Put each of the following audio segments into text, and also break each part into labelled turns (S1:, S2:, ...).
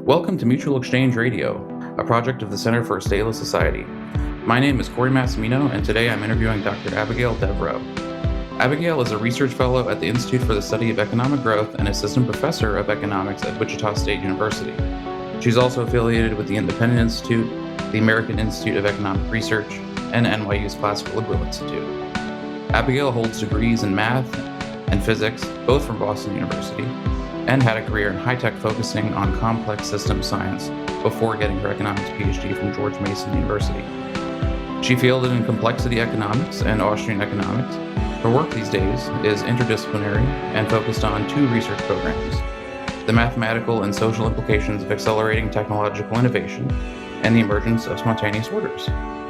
S1: Welcome to Mutual Exchange Radio, a project of the Center for a Stateless Society. My name is Corey Massimino, and today I'm interviewing Dr. Abigail Devereaux. Abigail is a research fellow at the Institute for the Study of Economic Growth and assistant professor of economics at Wichita State University. She's also affiliated with the Independent Institute, the American Institute of Economic Research, and NYU's Classical Liberal Institute. Abigail holds degrees in math and physics, both from Boston University, and had a career in high-tech focusing on complex system science before getting her economics PhD from George Mason University. She fielded in complexity economics and Austrian economics. Her work these days is interdisciplinary and focused on two research programs: the mathematical and social implications of accelerating technological innovation and the emergence of spontaneous orders.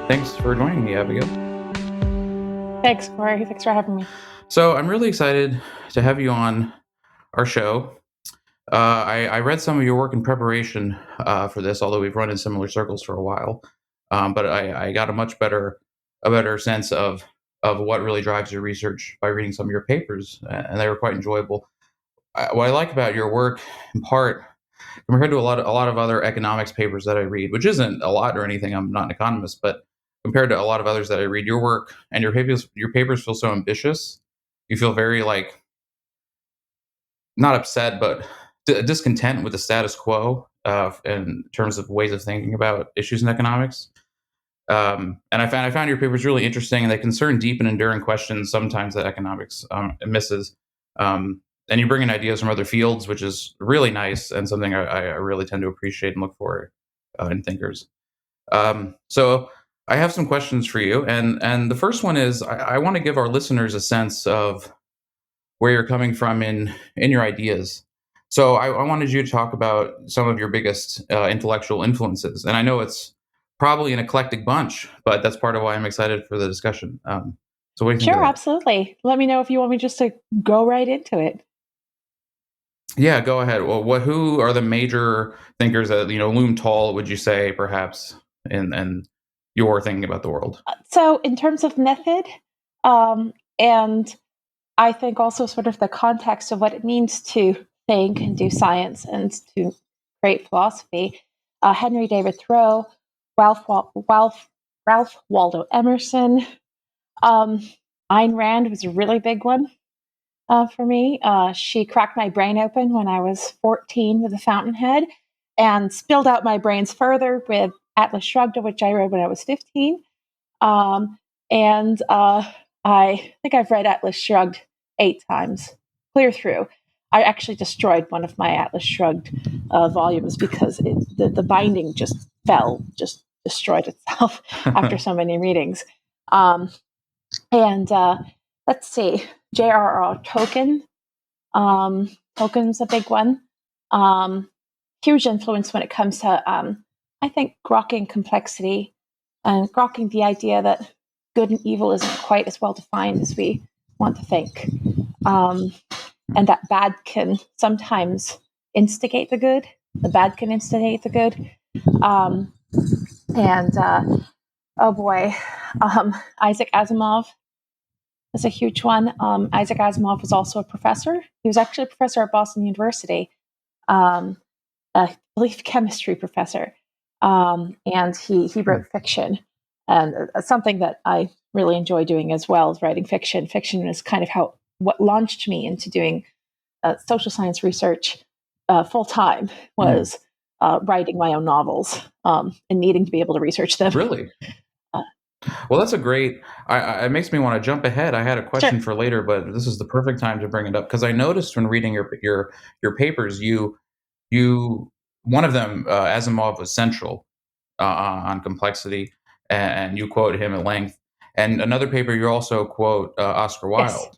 S1: Thanks for joining me, Abigail.
S2: Thanks, Corey. Thanks for having me.
S1: So I'm really excited to have you on our show. I read some of your work in preparation for this, although we've run in similar circles for a while. But I got a better sense of what really drives your research by reading some of your papers, and they were quite enjoyable. What I like about your work, in part, compared to a lot of other economics papers that I read, which isn't a lot or anything, I'm not an economist, but compared to a lot of others that I read, your work and your papers feel so ambitious. You feel very not upset, but discontent with the status quo in terms of ways of thinking about issues in economics. And I found your papers really interesting, and they concern deep and enduring questions sometimes that economics misses. And you bring in ideas from other fields, which is really nice and something I really tend to appreciate and look for in thinkers. So I have some questions for you, and the first one is I want to give our listeners a sense of where you're coming from in your ideas. So I wanted you to talk about some of your biggest intellectual influences. And I know it's probably an eclectic bunch, but that's part of why I'm excited for the discussion. So what do you think of
S2: Sure,
S1: that?
S2: absolutely. Let me know if you want me just to go right into it.
S1: Yeah, go ahead. Well, who are the major thinkers that loom tall, would you say, perhaps, in your thinking about the world?
S2: So in terms of method, and I think also sort of the context of what it means to think and do science and to create philosophy, Henry David Thoreau, Ralph Waldo Emerson, Ayn Rand was a really big one for me. She cracked my brain open when I was 14 with a fountainhead and spilled out my brains further with Atlas Shrugged, which I read when I was 15. And I think I've read Atlas Shrugged 8 times, clear through. I actually destroyed one of my Atlas Shrugged volumes because the binding just destroyed itself after so many readings. And let's see, J.R.R. Tolkien. Tolkien's a big one. Huge influence when it comes to, I think, grokking complexity and grokking the idea that good and evil isn't quite as well defined as we want to think. And that bad can sometimes instigate the good. The bad can instigate the good. Oh boy, Isaac Asimov is a huge one. Isaac Asimov was also a professor. He was actually a professor at Boston University, I believe chemistry professor, and he wrote fiction. And something that I really enjoy doing as well is writing fiction. Fiction is kind of what launched me into doing social science research full time was writing my own novels and needing to be able to research them.
S1: Really? Well, that's a great. It makes me want to jump ahead. I had a question for later, but this is the perfect time to bring it up because I noticed when reading your papers, you one of them, Asimov, was central on complexity, and you quote him at length. And another paper, you also quote Oscar Wilde.
S2: Yes.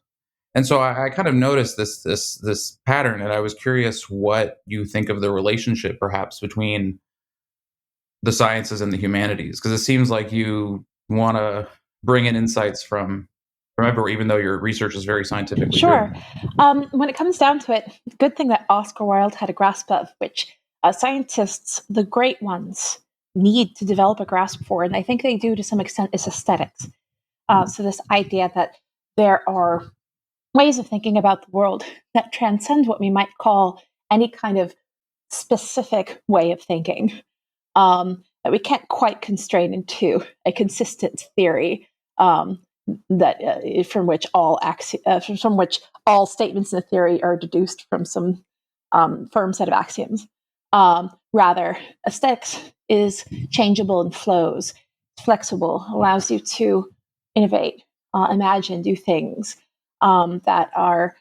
S1: And so I kind of noticed this pattern, and I was curious what you think of the relationship, perhaps, between the sciences and the humanities, because it seems like you want to bring in insights from everywhere, even though your research is very scientifically
S2: Sure.
S1: driven.
S2: When it comes down to it, good thing that Oscar Wilde had a grasp of, which scientists, the great ones, need to develop a grasp for, and I think they do to some extent, is aesthetics. So this idea that there are ways of thinking about the world that transcend what we might call any kind of specific way of thinking that we can't quite constrain into a consistent theory that from which all statements in the theory are deduced from some firm set of axioms. Rather, aesthetics is changeable and flows, flexible, allows you to innovate, imagine, do things that are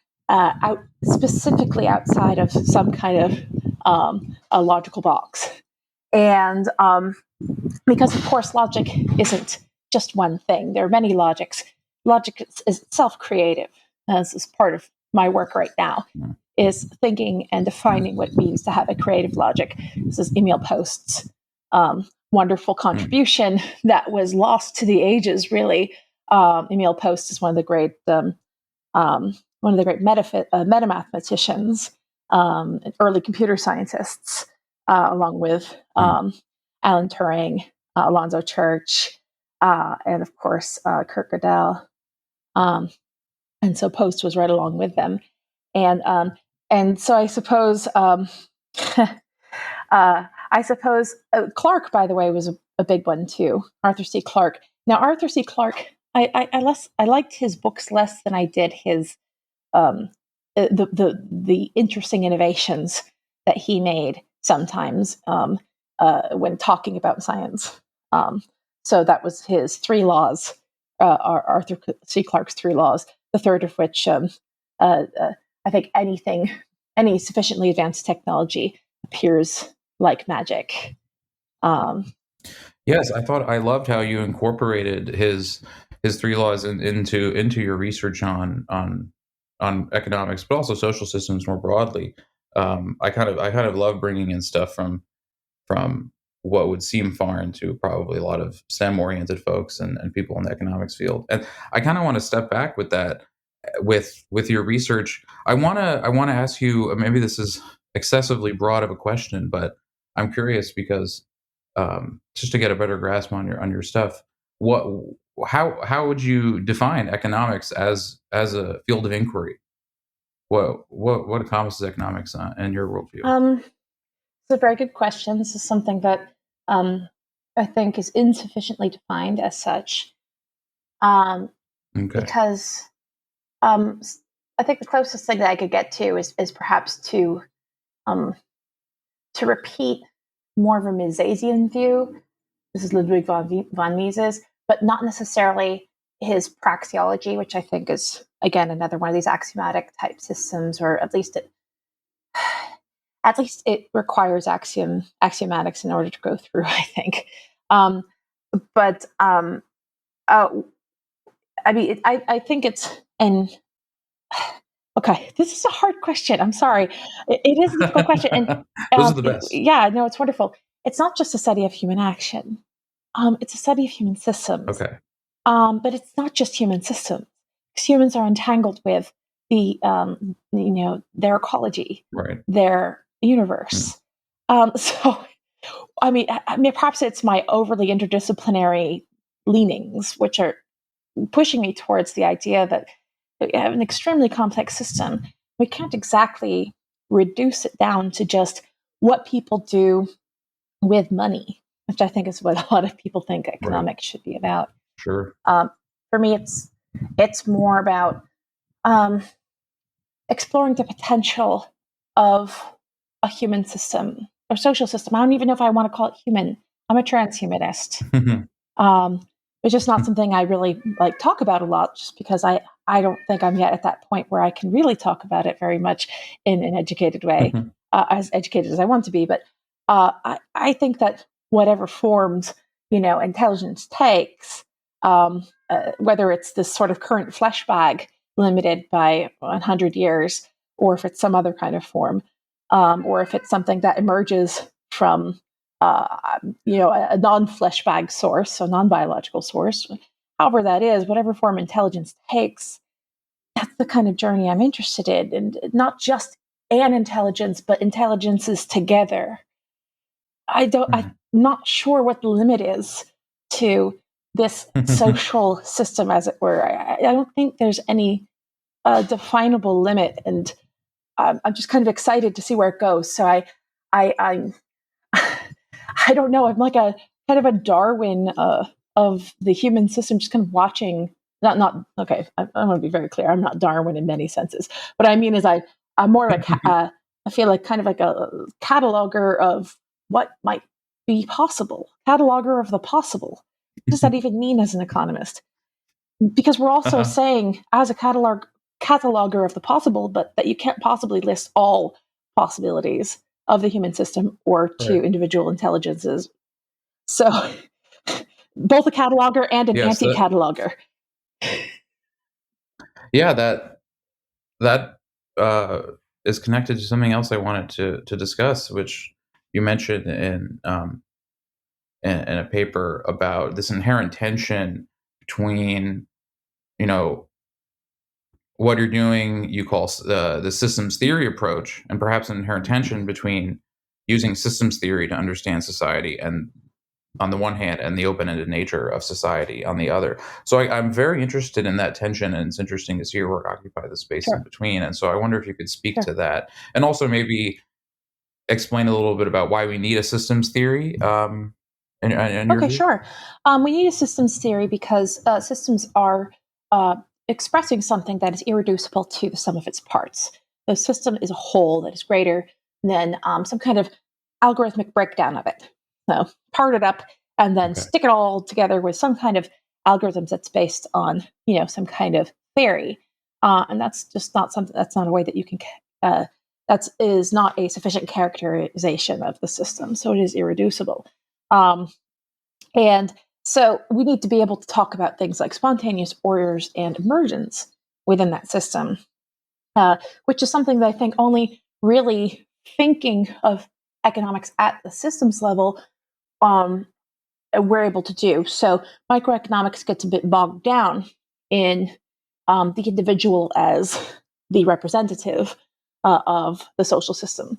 S2: specifically outside of some kind of a logical box. And because, of course, logic isn't just one thing. There are many logics. Logic is self-creative, as is part of my work right now, is thinking and defining what it means to have a creative logic. This is Emil Post's wonderful contribution that was lost to the ages, really. Emil Post is one of the great metamathematicians, early computer scientists, along with Alan Turing, Alonzo Church, and of course Kurt Gödel. And so Post was right along with them, and so I suppose Clarke, by the way, was a big one too. Arthur C. Clarke. Now, Arthur C. Clarke, I liked his books less than I did his the interesting innovations that he made sometimes when talking about science. So that was his three laws, Arthur C. Clarke's three laws. The third of which, I think, any sufficiently advanced technology appears like magic.
S1: Yes, I loved how you incorporated his three laws into your research on economics, but also social systems more broadly. I kind of love bringing in stuff from what would seem foreign to probably a lot of STEM oriented folks and people in the economics field. And I kind of want to step back with that, with your research. I want to ask you, maybe this is excessively broad of a question, but I'm curious because just to get a better grasp on your stuff, how would you define economics as a field of inquiry? What encompasses economics in your worldview?
S2: It's a very good question. This is something that I think is insufficiently defined as such, because I think the closest thing that I could get to is perhaps to repeat more of a Misesian view. This is Ludwig von Mises, but not necessarily his praxeology, which I think is, again, another one of these axiomatic type systems, or at least it requires axiomatics in order to go through, I think. I mean, I think it's an. Okay, this is a hard question. I'm sorry. It is a difficult question, and
S1: Those are the best.
S2: yeah, no, it's wonderful. It's not just a study of human action. It's a study of human systems.
S1: Okay.
S2: But it's not just human systems. Because humans are entangled with the, their ecology,
S1: Right.
S2: their universe. So, I mean, perhaps it's my overly interdisciplinary leanings, which are pushing me towards the idea that we have an extremely complex system. We can't exactly reduce it down to just what people do with money, which I think is what a lot of people think economics should be about.
S1: Sure.
S2: For me, it's more about exploring the potential of a human system or social system. I don't even know if I want to call it human. I'm a transhumanist. It's just not something I really talk about a lot, just because I don't think I'm yet at that point where I can really talk about it very much in an educated way, as educated as I want to be. But I think that whatever forms intelligence takes, whether it's this sort of current flesh bag limited by 100 years, or if it's some other kind of form, or if it's something that emerges from a non-flesh bag source, a non-biological source, however that is, whatever form intelligence takes, that's the kind of journey I'm interested in. And not just an intelligence, but intelligences together. I'm not sure what the limit is to this social system, as it were. I don't think there's any definable limit, and I'm just kind of excited to see where it goes. So I'm I don't know. I'm like a kind of a Darwin of the human system, just kind of watching. Not okay. I want to be very clear. I'm not Darwin in many senses. What I mean is, I'm more of I feel like kind of like a cataloger of what might be possible. Cataloger of the possible. What does that even mean as an economist? Because we're also
S1: Uh-huh.
S2: saying, as a cataloger of the possible, but that you can't possibly list all possibilities of the human system or to
S1: Right.
S2: individual intelligences. So, both a cataloger and an
S1: Yes.
S2: anti-cataloger.
S1: Yeah. That uh, is connected to something else I wanted to discuss, which you mentioned in a paper about this inherent tension between, you know, what you're doing, you call the systems theory approach, and perhaps an inherent tension between using systems theory to understand society, and on the one hand, and the open-ended nature of society on the other. So I'm very interested in that tension, and it's interesting to see your work occupy the space in
S2: Sure,
S1: between. And so I wonder if you could speak
S2: sure.
S1: to that, and also maybe explain a little bit about why we need a systems theory, in your
S2: Okay,
S1: view.
S2: sure. We need a systems theory because systems are uh, expressing something that is irreducible to the sum of its parts. The system is a whole that is greater than some kind of algorithmic breakdown of it. So part it up and then
S1: Okay.
S2: stick it all together with some kind of algorithms that's based on some kind of theory, and that's just not something. That's not a way that you can. That is not a sufficient characterization of the system, so it is irreducible. Um, and so we need to be able to talk about things like spontaneous orders and emergence within that system, which is something that I think only really thinking of economics at the systems level um, we're able to do. So microeconomics gets a bit bogged down in the individual as the representative of the social system.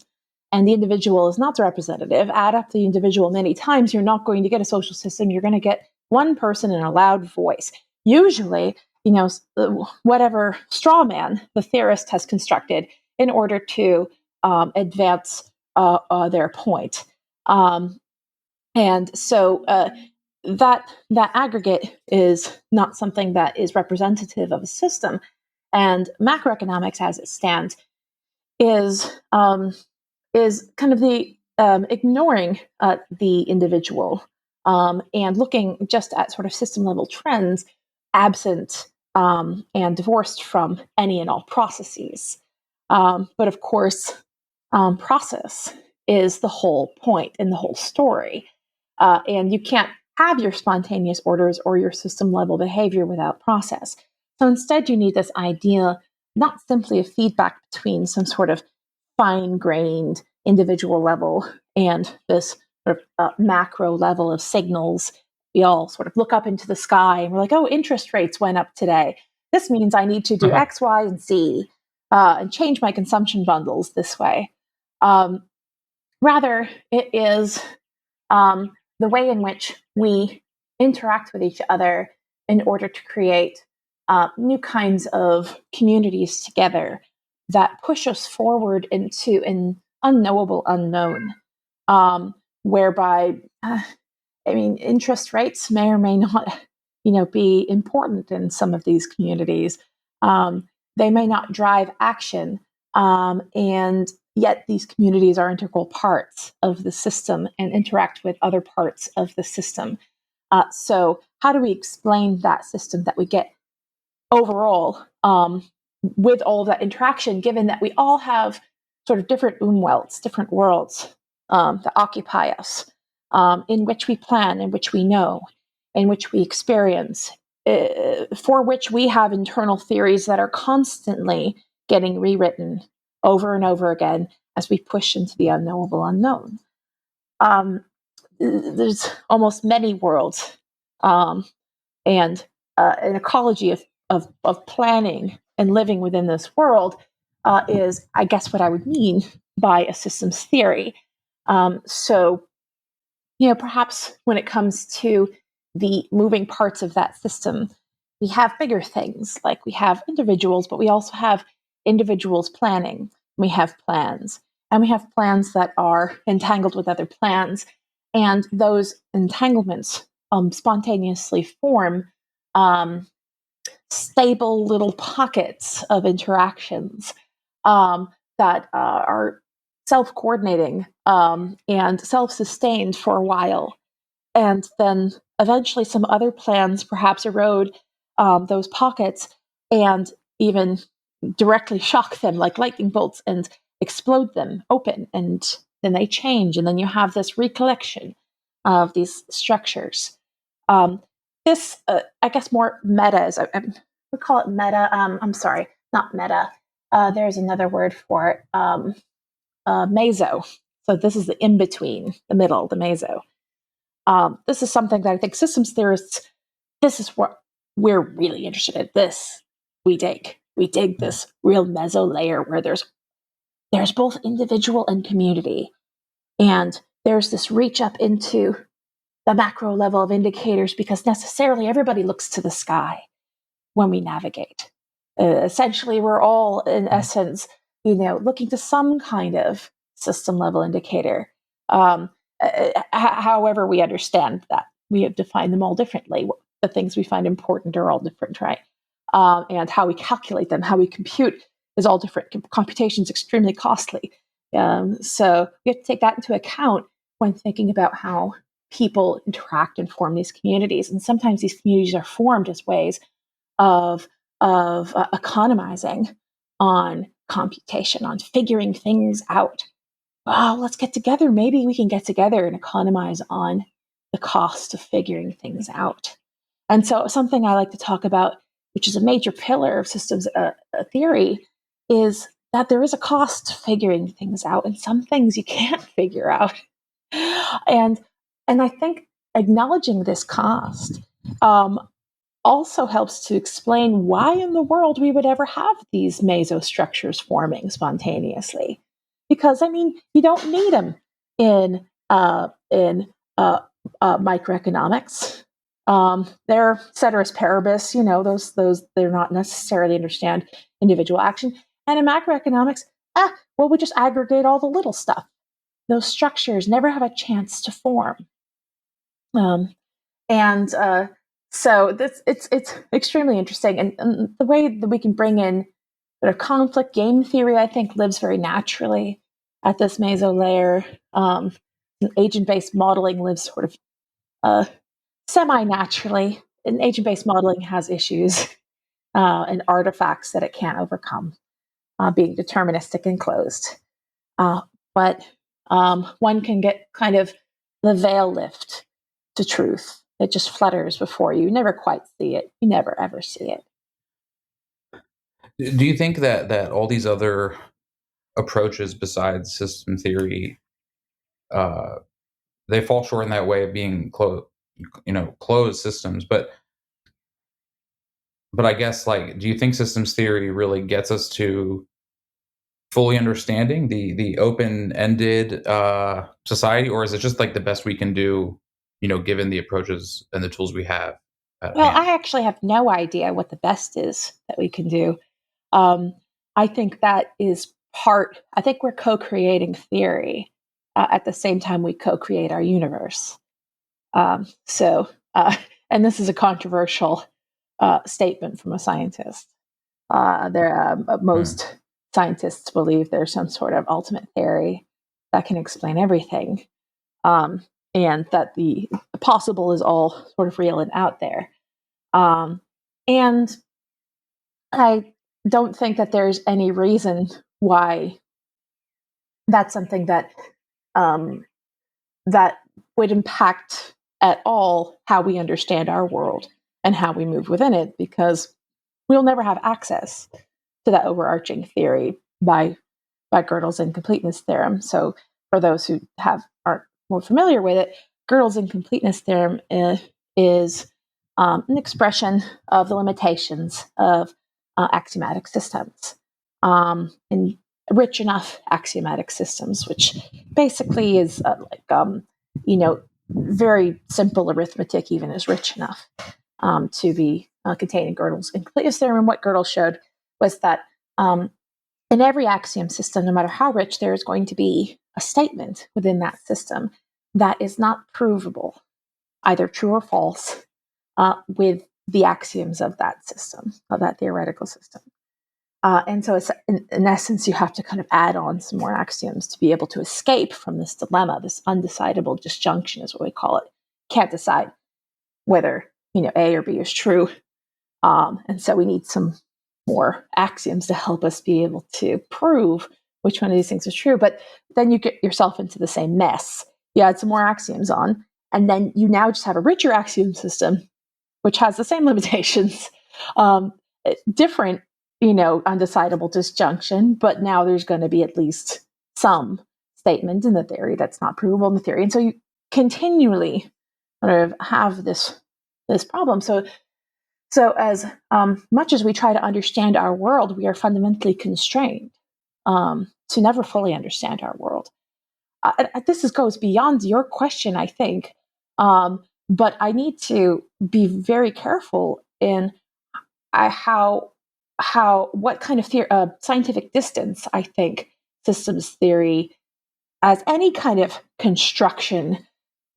S2: And the individual is not the representative. Add up the individual many times, you're not going to get a social system. You're going to get one person in a loud voice. Usually, whatever straw man the theorist has constructed in order to advance their point. Um, and so that aggregate is not something that is representative of a system. And macroeconomics, as it stands, is is kind of the ignoring the individual and looking just at sort of system level trends, absent and divorced from any and all processes. But of course, process is the whole point and the whole story. And you can't have your spontaneous orders or your system level behavior without process. So instead, you need this idea, not simply a feedback between some sort of fine grained individual level and this sort of macro level of signals. We all sort of look up into the sky and we're like, oh, interest rates went up today. This means I need to do
S1: Uh-huh.
S2: X, Y, and Z and change my consumption bundles this way. Um, Rather, it is the way in which we interact with each other in order to create new kinds of communities together that push us forward into an unknowable unknown, whereby, I mean, interest rates may or may not, be important in some of these communities. Um, they may not drive action, and yet these communities are integral parts of the system and interact with other parts of the system. So, how do we explain that system that we get overall with all of that interaction, given that we all have sort of different umwelts, different worlds that occupy us, in which we plan, in which we know, in which we experience, for which we have internal theories that are constantly getting rewritten over and over again as we push into the unknowable unknown. Um, there's almost many worlds um, and an ecology of planning and living within this world is, I guess, what I would mean by a systems theory. So, perhaps when it comes to the moving parts of that system, we have bigger things like we have individuals, but we also have individuals planning. We have plans. and we have plans that are entangled with other plans, and those entanglements spontaneously form stable little pockets of interactions that are self-coordinating and self-sustained for a while. And then eventually some other plans perhaps erode those pockets and even directly shock them like lightning bolts and explode them open. And then they change. And then you have this recollection of these structures. This, I guess, more meta is, we call it meta. I'm sorry, not meta. There's another word for it, meso. So this is the in-between, the middle, the meso. This is something that I think systems theorists, this is what we're really interested in. This we dig. We dig this real meso layer where there's both individual and community. And there's this reach up into the macro level of indicators because necessarily everybody looks to the sky when we navigate. Essentially, we're all, in essence, looking to some kind of system level indicator. However, we understand that we have defined them all differently. The things we find important are all different, right? And how we calculate them, how we compute is all different. Computation is extremely costly. So we have to take that into account when thinking about how people interact and form these communities. And sometimes these communities are formed as ways of economizing on computation, on figuring things out. Wow, let's get together. Maybe we can get together and economize on the cost of figuring things out. And so something I like to talk about, which is a major pillar of systems theory, is that there is a cost to figuring things out, and some things you can't figure out. And I think acknowledging this cost also helps to explain why in the world we would ever have these mesostructures forming spontaneously. Because, you don't need them in microeconomics. They're ceteris paribus, those they're not necessarily understand individual action. And in macroeconomics, we just aggregate all the little stuff. Those structures never have a chance to form. So it's extremely interesting. And the way that we can bring in sort of conflict game theory, I think, lives very naturally at this meso layer. Agent-based modeling lives sort of semi-naturally. And agent-based modeling has issues and artifacts that it can't overcome, being deterministic and closed. But one can get kind of the veil lift to truth. It just flutters before you. You never quite see it. You never, ever see it.
S1: Do you think that all these other approaches besides system theory, they fall short in that way of being closed systems? But I guess, do you think systems theory really gets us to fully understanding the open-ended society, or is it just the best we can do, given the approaches and the tools we have at
S2: Well,
S1: hand?
S2: I actually have no idea what the best is that we can do. I think that is I think we're co-creating theory at the same time we co-create our universe. And this is a controversial statement from a scientist. Most scientists believe there's some sort of ultimate theory that can explain everything, and that the possible is all sort of real and out there. And I don't think that there's any reason why that's something that that would impact at all how we understand our world and how we move within it, because we'll never have access to that overarching theory by Gödel's incompleteness theorem. So for those who aren't more familiar with it, Gödel's incompleteness theorem is an expression of the limitations of axiomatic systems, and rich enough axiomatic systems, which basically is very simple arithmetic, even is rich enough to be contained in Gödel's incompleteness theorem. And what Gödel showed was that in every axiom system, no matter how rich, there is going to be a statement within that system that is not provable, either true or false, with the axioms of that system, of that theoretical system. And so it's, in essence, you have to kind of add on some more axioms to be able to escape from this dilemma, this undecidable disjunction is what we call it. Can't decide whether, A or B is true. And so we need some more axioms to help us be able to prove which one of these things is true. But then you get yourself into the same mess. You add some more axioms on, and then you now just have a richer axiom system, which has the same limitations, different, undecidable disjunction, but now there's going to be at least some statement in the theory that's not provable in the theory. And so you continually sort of have this problem. So as much as we try to understand our world, we are fundamentally constrained to never fully understand our world. This goes beyond your question, I think, but I need to be very careful in what kind of scientific distance I think systems theory, as any kind of construction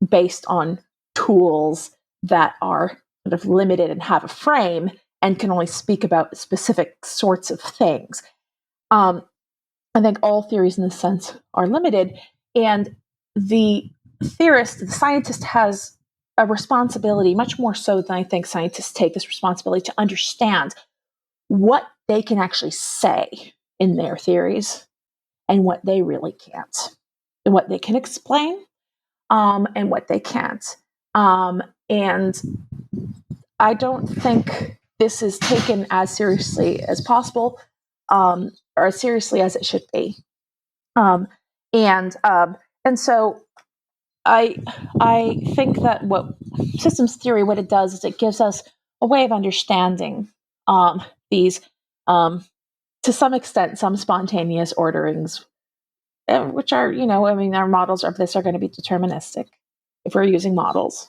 S2: based on tools that are sort of limited and have a frame and can only speak about specific sorts of things. I think all theories in this sense are limited, and the theorist, the scientist, has a responsibility, much more so than I think scientists take this responsibility, to understand what they can actually say in their theories and what they really can't, and what they can explain and what they can't. And I don't think this is taken as seriously as possible, or as seriously as it should be. And so I think that what systems theory, what it does is it gives us a way of understanding these, to some extent, some spontaneous orderings, which are, our models of this are going to be deterministic. If we're using models,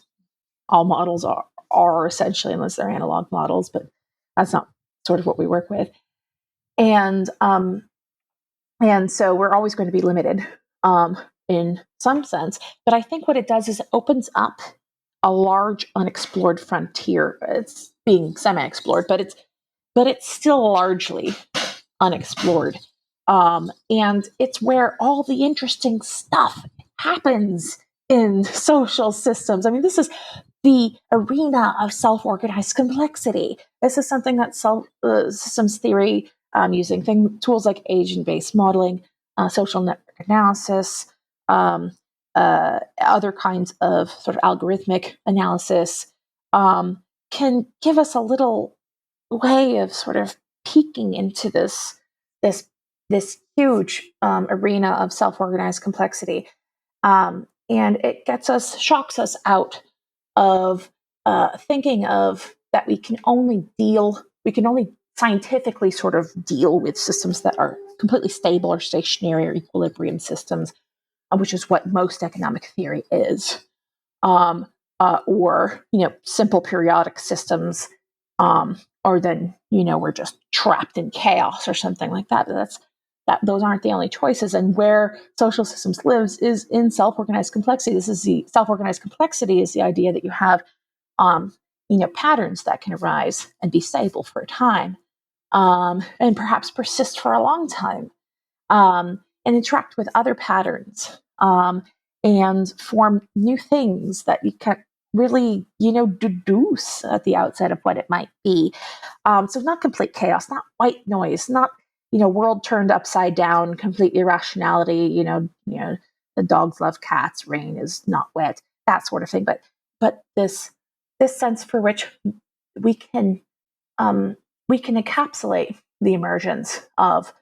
S2: all models are essentially, unless they're analog models, but that's not sort of what we work with. And so we're always going to be limited in some sense. But I think what it does is it opens up a large unexplored frontier. It's being semi-explored, but it's still largely unexplored. And it's where all the interesting stuff happens in social systems. I mean, this is the arena of self-organized complexity. This is something that systems theory, using tools like agent-based modeling, social network analysis, other kinds of sort of algorithmic analysis, can give us a little way of sort of peeking into this huge arena of self-organized complexity, and it shocks us out of thinking of that we can only scientifically sort of deal with systems that are completely stable or stationary or equilibrium systems, which is what most economic theory is, or simple periodic systems, or then we're just trapped in chaos or something like that. Those aren't the only choices. And where social systems lives is in self-organized complexity. Self-organized complexity is the idea that you have patterns that can arise and be stable for a time, and perhaps persist for a long time, and interact with other patterns, and form new things that you can really, deduce at the outset of what it might be. So not complete chaos, not white noise, not, world turned upside down, complete irrationality, the dogs love cats, rain is not wet, that sort of thing. But this sense for which we can encapsulate the emergence of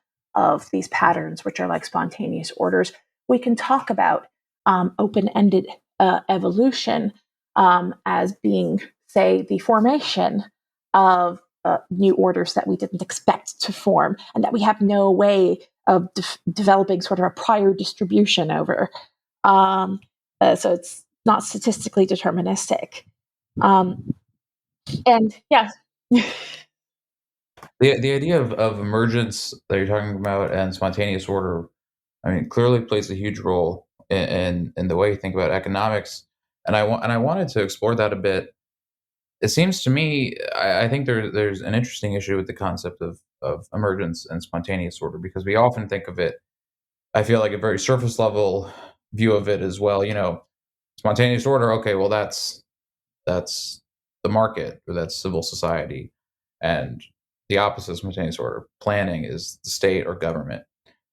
S2: these patterns, which are like spontaneous orders. We can talk about open-ended evolution as being, say, the formation of new orders that we didn't expect to form, and that we have no way of developing sort of a prior distribution over. So it's not statistically deterministic. And yeah.
S1: The idea of emergence that you're talking about and spontaneous order, I mean, clearly plays a huge role in the way you think about economics. And I wanted to explore that a bit. It seems to me, I think there's an interesting issue with the concept of emergence and spontaneous order because we often think of it. I feel like a very surface level view of it as well. Spontaneous order. Okay, well that's the market or that's civil society, and the opposite of spontaneous order, planning, is the state or government.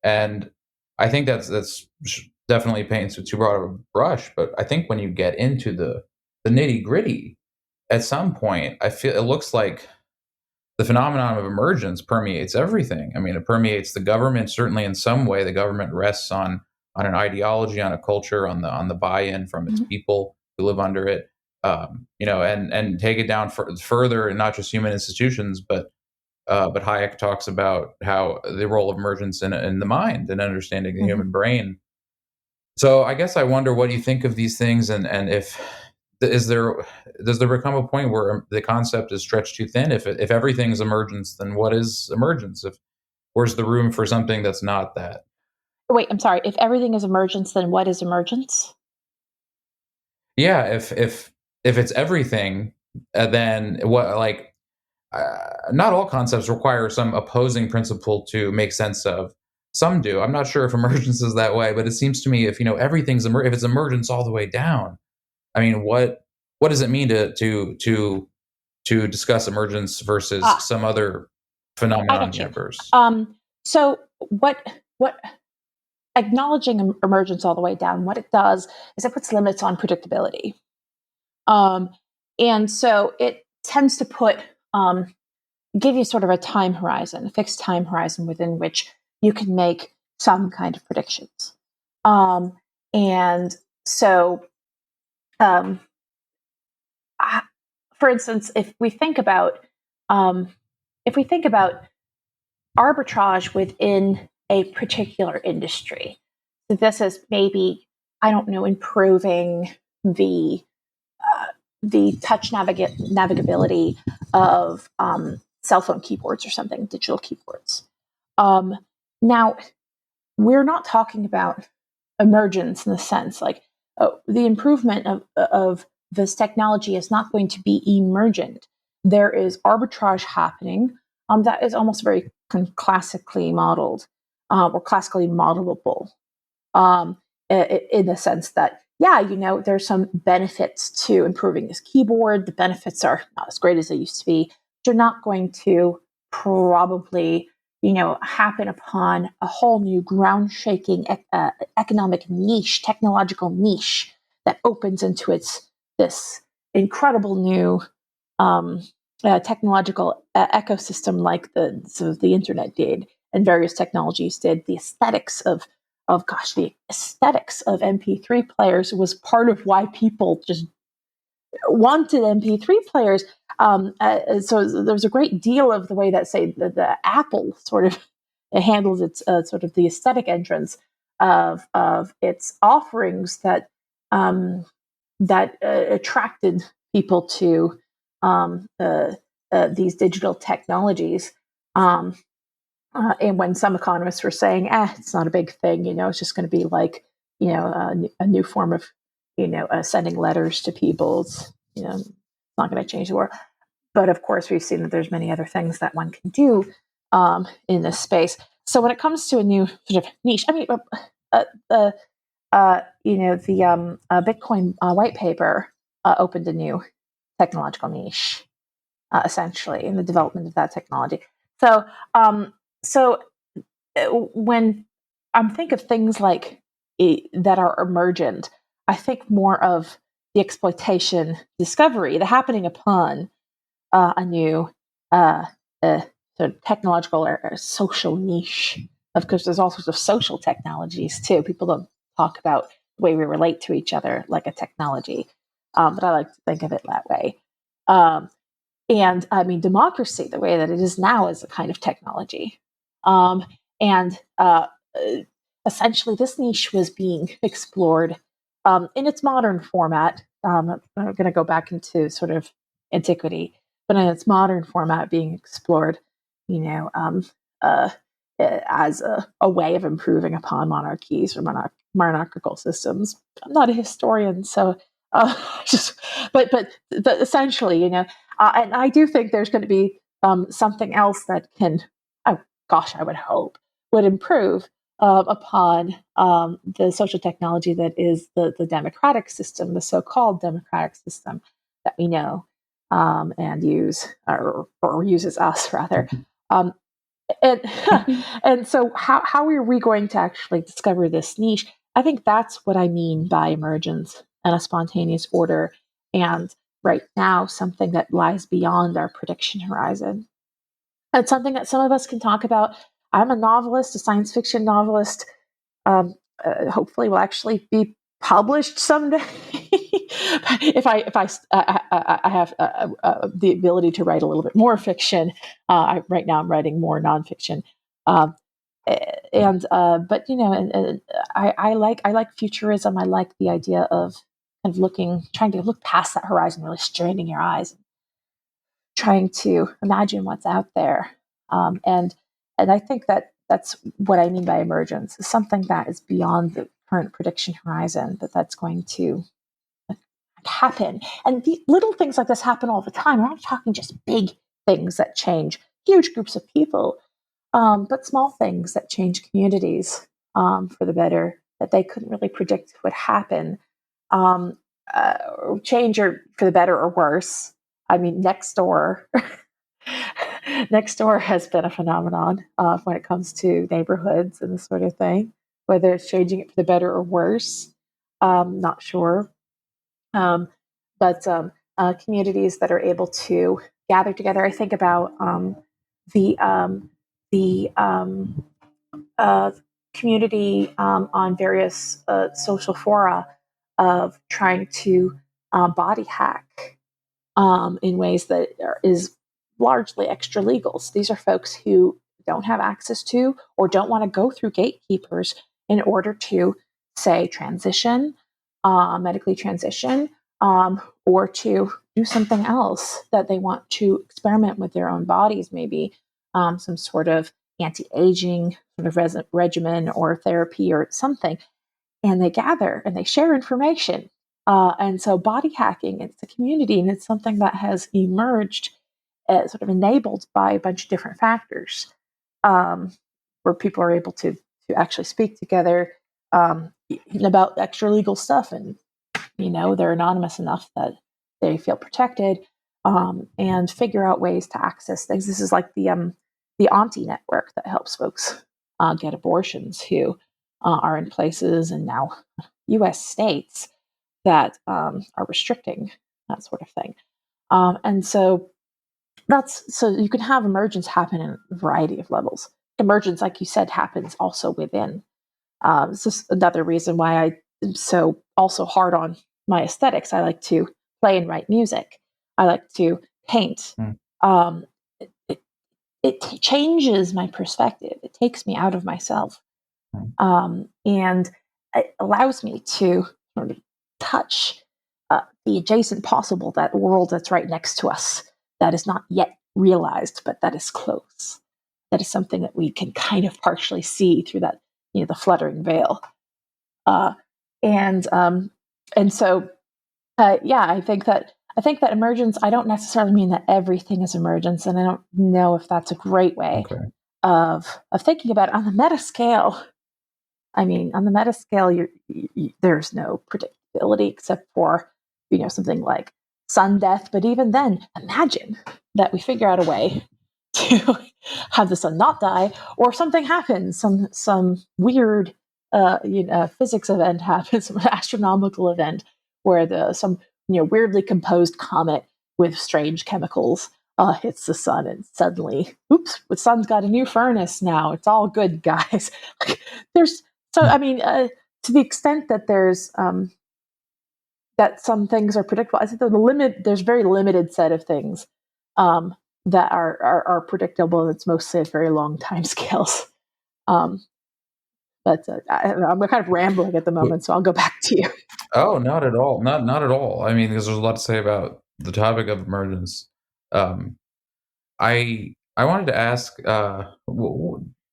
S1: And I think that's definitely paints with too broad of a brush. But I think when you get into the nitty gritty, at some point, I feel it looks like the phenomenon of emergence permeates everything. I mean, it permeates the government. Certainly, in some way, the government rests on an ideology, on a culture, on the buy-in from its
S2: Mhm.
S1: people who live under it. And take it down further, and not just human institutions, but Hayek talks about how the role of emergence in the mind and understanding the
S2: Mhm.
S1: human brain. So I guess I wonder what you think of these things, and if is there does there become a point where the concept is stretched too thin? If everything's emergence, then what is emergence? If Where's the room for something that's not that?
S2: Wait, I'm sorry. If everything is emergence, then what is emergence?
S1: Yeah, if it's everything, then what? Like, not all concepts require some opposing principle to make sense of. Some do. I'm not sure if emergence is that way, but it seems to me if if it's emergence all the way down, I mean, what does it mean to discuss emergence versus
S2: Ah,
S1: some other
S2: I
S1: phenomenon in the
S2: get you.
S1: universe?
S2: So what acknowledging emergence all the way down, what it does is it puts limits on predictability. Um, and so it tends to give you sort of a time horizon, a fixed time horizon within which you can make some kind of predictions. Um, and so, um, I, for instance, um, if we think about arbitrage within a particular industry, so this is maybe, I don't know, improving the the touch navigability of cell phone keyboards or something, digital keyboards. Um, Now, we're not talking about emergence in the sense like the improvement of this technology is not going to be emergent. There is arbitrage happening that is almost very classically modeled or classically modelable um, in the sense that, yeah, there's some benefits to improving this keyboard. The benefits are not as great as they used to be. They're not going to probably, happen upon a whole new ground shaking economic niche, technological niche that opens into this incredible new um, technological ecosystem like the internet did and various technologies did. The aesthetics of MP3 players was part of why people just wanted MP3 players. So there's a great deal of the way that, say, the Apple sort of handles its sort of the aesthetic entrance of its offerings that attracted people to these digital technologies. Um, and when some economists were saying, it's not a big thing, it's just going to be like, a new form of, sending letters to people. It's not going to change the world. But of course, we've seen that there's many other things that one can do in this space. So when it comes to a new sort of niche, I mean, the the Bitcoin white paper opened a new technological niche, essentially, in the development of that technology. So, um, so when I think of things like that are emergent, I think more of the exploitation discovery, the happening upon a new uh, uh, sort of technological or social niche. Of course, there's all sorts of social technologies too. People don't talk about the way we relate to each other like a technology, but I like to think of it that way. Um, and I mean, democracy, the way that it is now, is a kind of technology. Um, and essentially, this niche was being explored in its modern format. I'm going to go back into sort of antiquity, but in its modern format, being explored uh, as a way of improving upon monarchies or monarchical systems. I'm not a historian, so just essentially, and I do think there's going to be something else that can, oh gosh, I would hope would improve upon the social technology that is the democratic system, the so-called democratic system that we know and use, or uses us rather. Um, and and so how are we going to actually discover this niche? I think that's what I mean by emergence and a spontaneous order. And right now, something that lies beyond our prediction horizon. It's something that some of us can talk about. I'm a novelist, a science fiction novelist. Hopefully will actually be published someday. If I have the ability to write a little bit more fiction. Right now I'm writing more nonfiction. Um, but and I like futurism. I like the idea of kind of trying to look past that horizon, really straining your eyes, trying to imagine what's out there. And I think that that's what I mean by emergence, is something that is beyond the current prediction horizon, that's going to happen. And the little things like this happen all the time. We're not talking just big things that change huge groups of people, but small things that change communities for the better, that they couldn't really predict would happen. Um, Change or for the better or worse. I mean, next door. Next door has been a phenomenon when it comes to neighborhoods and this sort of thing. Whether it's changing it for the better or worse, not sure. Um, but communities that are able to gather together. I think about the the community on various social fora of trying to body hack in ways that is largely extra legal. So these are folks who don't have access to or don't want to go through gatekeepers in order to, say, transition, medically transition, or to do something else that they want to experiment with their own bodies, maybe some sort of anti-aging sort of regimen or therapy or something. And they gather and they share information. And so body hacking, it's a community, and it's something that has emerged, sort of enabled by a bunch of different factors, where people are able to actually speak together about extra legal stuff, and they're anonymous enough that they feel protected, and figure out ways to access things. This is like the Auntie network that helps folks get abortions who are in places and now U.S. states that are restricting that sort of thing. And so you can have emergence happen in a variety of levels. Emergence, like you said, happens also within. This is another reason why I am so also hard on my aesthetics. I like to play and write music. I like to paint. Um, it changes my perspective. It takes me out of myself, and it allows me to sort of touch the adjacent possible, that world that's right next to us, that is not yet realized, but that is close. That is something that we can kind of partially see through that, the fluttering veil. Uh, and so, yeah, I think that emergence. I don't necessarily mean that everything is emergence, and I don't know if that's a great way of thinking about it on the meta scale. I mean, on the meta scale, there's no predictability except for, something like sun death. But even then, imagine that we figure out a way to have the sun not die, or something happens, some weird, physics event happens, some astronomical event where some weirdly composed comet with strange chemicals hits the sun, and suddenly, oops, the sun's got a new furnace now. It's all good, guys. There's so, I mean, to the extent that that some things are predictable, I think there's very limited set of things that are predictable. It's mostly at very long time scales. But I'm kind of rambling at the moment, so I'll go back to you.
S1: Oh, not at all. Not at all. I mean, because there's a lot to say about the topic of emergence. Um, I I wanted to ask,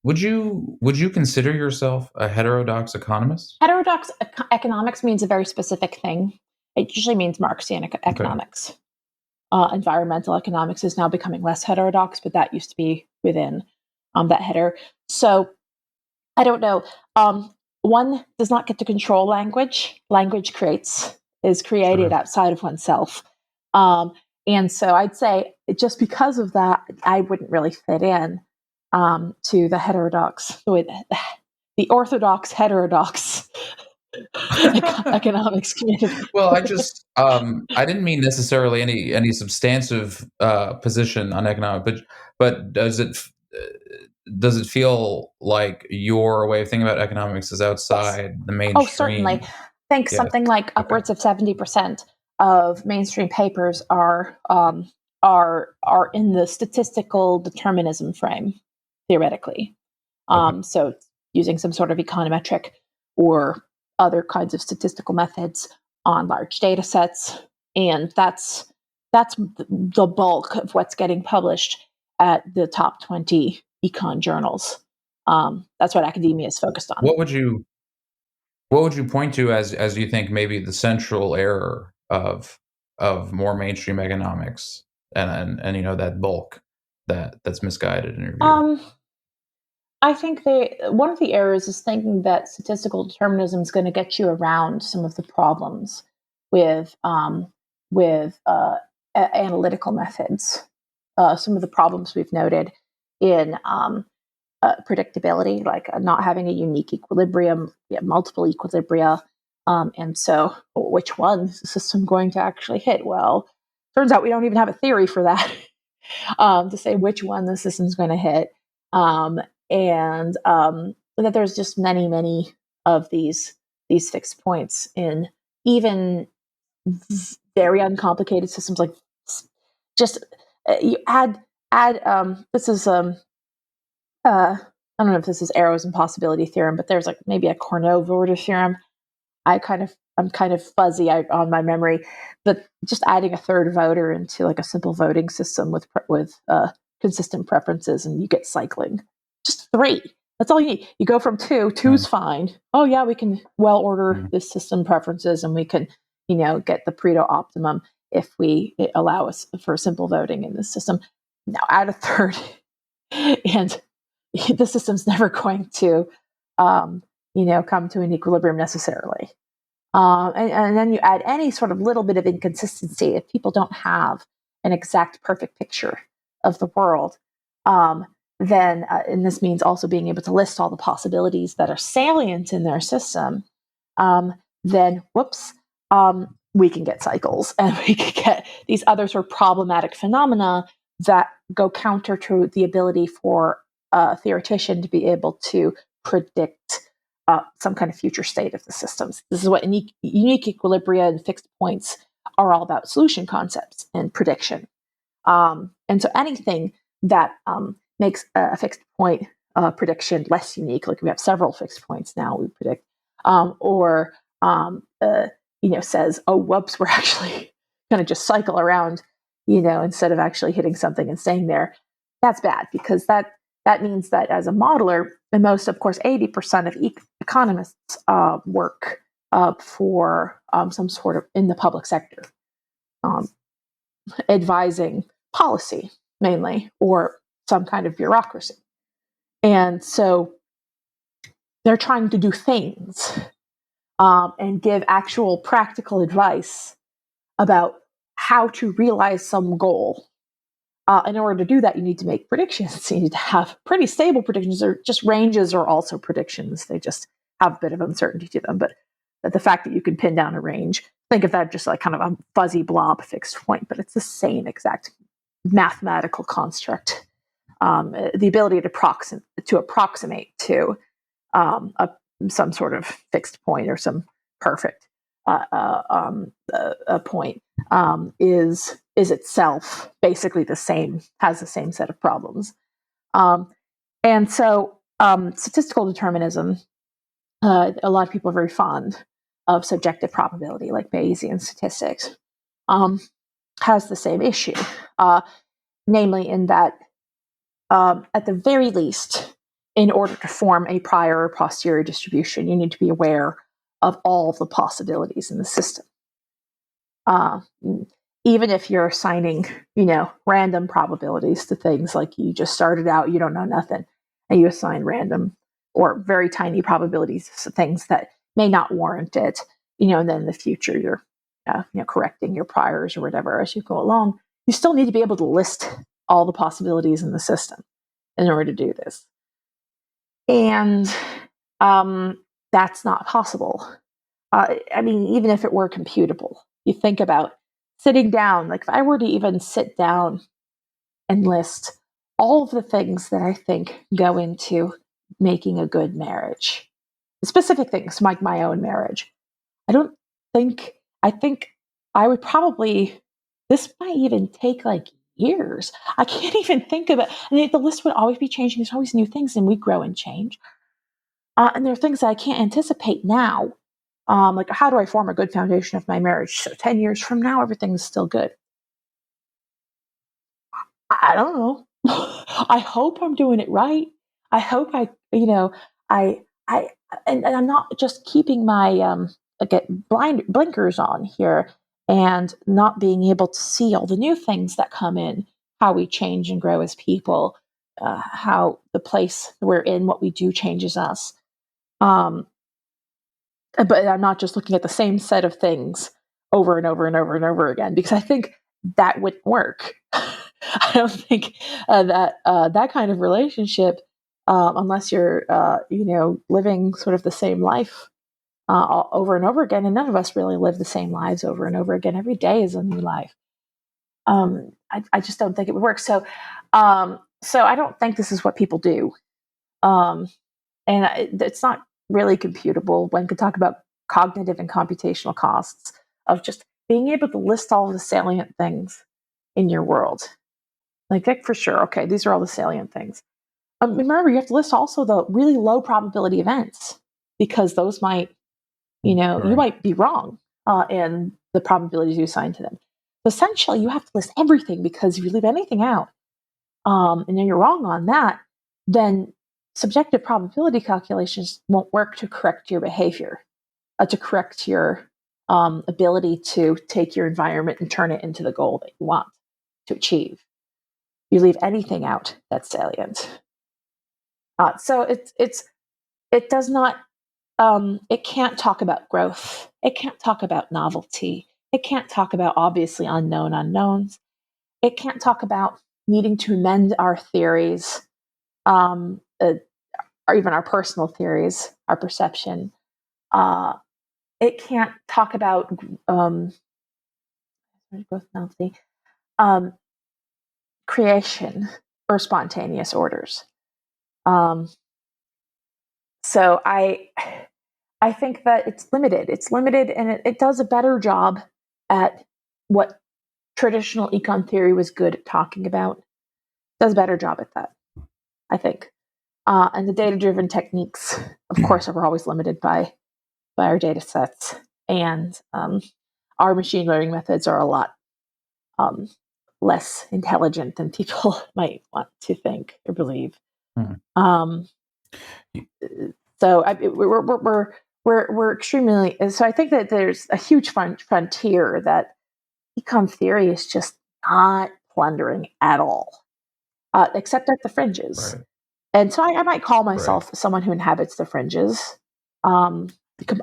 S1: would you consider yourself a heterodox economist?
S2: Heterodox economics means a very specific thing. It usually means Marxian
S1: Okay.
S2: economics. Environmental economics is now becoming less heterodox, but that used to be within that header. So I don't know. One does not get to control language. Language is created
S1: Sure.
S2: outside of oneself. Um, and so I'd say just because of that, I wouldn't really fit in to the heterodox, the orthodox heterodox economics community.
S1: Well, I didn't mean necessarily any substantive position on economic, but does it feel like your way of thinking about economics is
S2: Yes.
S1: outside the
S2: Oh, certainly.
S1: mainstream?
S2: I think
S1: Yes.
S2: something like
S1: Okay.
S2: upwards of 70% of mainstream papers are in the statistical determinism frame, theoretically.
S1: Okay.
S2: So using some sort of econometric or other kinds of statistical methods on large data sets, and that's the bulk of what's getting published at the top 20 econ journals. That's what academia is focused on.
S1: What would you What would you point to as you think maybe the central error of more mainstream economics and that bulk that's misguided in your view?
S2: Um, I think one of the errors is thinking that statistical determinism is going to get you around some of the problems with with analytical methods. Some of the problems we've noted in predictability, like not having a unique equilibrium, multiple equilibria, and so which one is the system going to actually hit? Well, turns out we don't even have a theory for that. To say which one the system's going to hit. Um, and that there's just many of these fixed points in even very uncomplicated systems, like just you add this is I don't know if this is Arrow's impossibility theorem, but there's like maybe a Cournot-Voorde theorem. I'm kind of fuzzy on my memory, but just adding a third voter into like a simple voting system with consistent preferences, and you get cycling. Just three. That's all you need. You go from two. Two's
S1: Mm,
S2: fine. Oh yeah, we can well order
S1: mm.
S2: this system preferences, and we can get the Pareto optimum if we allow us for simple voting in this system. Now add a third, and the system's never going to come to an equilibrium necessarily. And then you add any sort of little bit of inconsistency. If people don't have an exact perfect picture of the world, then, and this means also being able to list all the possibilities that are salient in their system, then whoops, we can get cycles and we can get these other sort of problematic phenomena that go counter to the ability for a theoretician to be able to predict some kind of future state of the systems. This is what unique equilibria and fixed points are all about: solution concepts and prediction. And so anything that makes a fixed point prediction less unique, like we have several fixed points now we predict, or says, oh, whoops, we're actually going to just cycle around, instead of actually hitting something and staying there. That's bad, because that means that as a modeler, and most, of course, 80% of economists work for some sort of in the public sector, um, advising policy mainly, or some kind of bureaucracy. And so they're trying to do things and give actual practical advice about how to realize some goal. In order to do that, you need to make predictions. You need to have pretty stable predictions, or just ranges are also predictions. They just have a bit of uncertainty to them. But the fact that you can pin down a range, think of that just like kind of a fuzzy blob fixed point, but it's the same exact mathematical construct. The ability to approximate to some sort of fixed point or some perfect point is itself basically the same, has the same set of problems. And so statistical determinism, a lot of people are very fond of subjective probability, like Bayesian statistics, has the same issue, namely in that at the very least, in order to form a prior or posterior distribution, you need to be aware of all of the possibilities in the system. Uh, Even if you're assigning, random probabilities to things, like you just started out, you don't know nothing, and you assign random or very tiny probabilities to things that may not warrant it, and then in the future you're, correcting your priors or whatever as you go along. You still need to be able to list all the possibilities in the system in order to do this. And that's not possible. Even if it were computable, you think about sitting down, like if I were to even sit down and list all of the things that I think go into making a good marriage, specific things like my own marriage, I think I would probably, this might even take like years. I can't even think of it. The list would always be changing. There's always new things, and we grow and change. And there are things that I can't anticipate now. Like, how do I form a good foundation of my marriage so 10 years from now, everything's still good? I don't know. I hope I'm doing it right. I hope and I'm not just keeping my blinkers on here and not being able to see all the new things that come in, how we change and grow as people, how the place we're in, what we do changes us. But I'm not just looking at the same set of things over and over and over and over again, because I think that wouldn't work. I don't think that kind of relationship, unless you're, living sort of the same life over and over again, and none of us really live the same lives over and over again. Every day is a new life. I just don't think it would work. So I don't think this is what people do. It's not really computable. One could talk about cognitive and computational costs of just being able to list all of the salient things in your world. Like for sure, okay, these are all the salient things. Remember, you have to list also the really low probability events, because those might, you might be wrong in the probabilities you assign to them. So essentially, you have to list everything, because if you leave anything out, and then you're wrong on that, then subjective probability calculations won't work to correct your behavior, to correct your ability to take your environment and turn it into the goal that you want to achieve. You leave anything out that's salient. So it does not, it can't talk about growth. It can't talk about novelty. It can't talk about obviously unknown unknowns. It can't talk about needing to amend our theories, or even our personal theories, our perception. It can't talk about growth, novelty, creation, or spontaneous orders. So I think that it's limited. It's limited, and it does a better job at what traditional econ theory was good at talking about. It does a better job at that, I think. And the data-driven techniques, of course, are always limited by our data sets. And our machine learning methods are a lot less intelligent than people might want to think or believe. So we're extremely. So I think that there's a huge frontier that econ theory is just not plundering at all, except at the fringes.
S1: Right.
S2: And so I might call myself someone who inhabits the fringes. I'm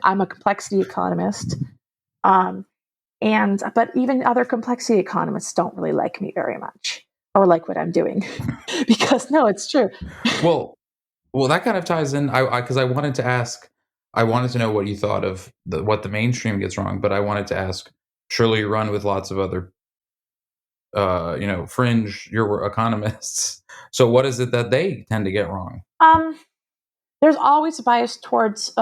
S2: a complexity economist, but even other complexity economists don't really like me very much, or like what I'm doing, because no, it's true.
S1: Well, that kind of ties in. Because I wanted to ask, I wanted to know what you thought of what the mainstream gets wrong, but I wanted to ask. Surely you run with lots of other, fringe economists. So what is it that they tend to get wrong?
S2: There's always a bias towards